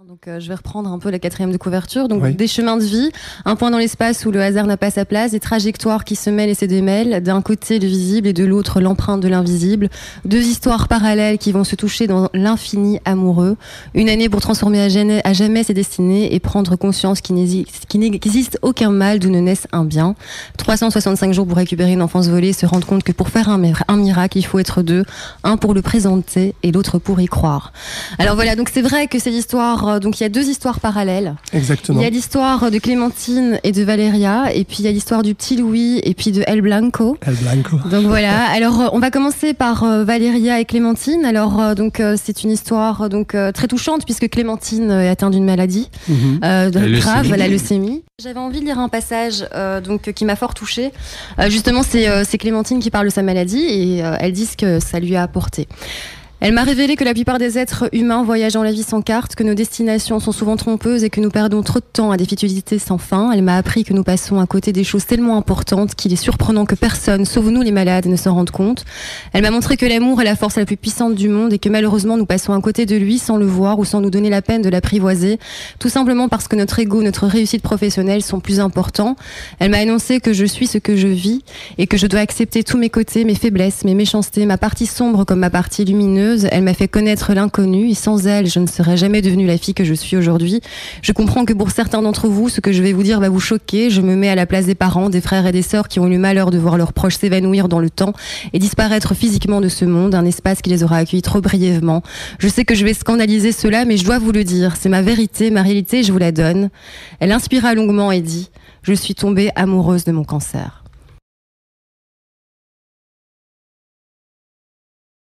Donc je vais reprendre un peu la quatrième de couverture. Donc Oui. des chemins de vie, un point dans l'espace où le hasard n'a pas sa place, des trajectoires qui se mêlent et se démêlent, d'un côté le visible et de l'autre l'empreinte de l'invisible, deux histoires parallèles qui vont se toucher dans l'infini amoureux, une année pour transformer à jamais ses destinées et prendre conscience qu'il n'existe aucun mal d'où ne naisse un bien, 365 jours pour récupérer une enfance volée, se rendre compte que pour faire un miracle il faut être deux, un pour le présenter et l'autre pour y croire. Alors voilà, donc c'est vrai que c'est l'histoire. Donc il y a deux histoires parallèles. Exactement. Il y a l'histoire de Clémentine et de Valéria, et puis il y a l'histoire du petit Louis et puis de El Blanco. El Blanco. Donc voilà. Alors on va commencer par Valéria et Clémentine. Alors c'est une histoire très touchante puisque Clémentine est atteinte d'une maladie grave, la leucémie. J'avais envie de lire un passage qui m'a fort touchée. Justement c'est Clémentine qui parle de sa maladie et elle dit ce que ça lui a apporté. Elle m'a révélé que la plupart des êtres humains voyagent dans la vie sans carte, que nos destinations sont souvent trompeuses et que nous perdons trop de temps à des futilités sans fin. Elle m'a appris que nous passons à côté des choses tellement importantes qu'il est surprenant que personne, sauf nous les malades, ne s'en rende compte. Elle m'a montré que l'amour est la force la plus puissante du monde et que malheureusement nous passons à côté de lui sans le voir ou sans nous donner la peine de l'apprivoiser, tout simplement parce que notre ego, notre réussite professionnelle sont plus importants. Elle m'a annoncé que je suis ce que je vis et que je dois accepter tous mes côtés, mes faiblesses, mes méchancetés, ma partie sombre comme ma partie lumineuse. Elle m'a fait connaître l'inconnu et sans elle, je ne serais jamais devenue la fille que je suis aujourd'hui. Je comprends que pour certains d'entre vous, ce que je vais vous dire va vous choquer. Je me mets à la place des parents, des frères et des sœurs qui ont eu le malheur de voir leurs proches s'évanouir dans le temps et disparaître physiquement de ce monde, un espace qui les aura accueillis trop brièvement. Je sais que je vais scandaliser cela, mais je dois vous le dire. C'est ma vérité, ma réalité, je vous la donne. Elle inspira longuement et dit « Je suis tombée amoureuse de mon cancer ».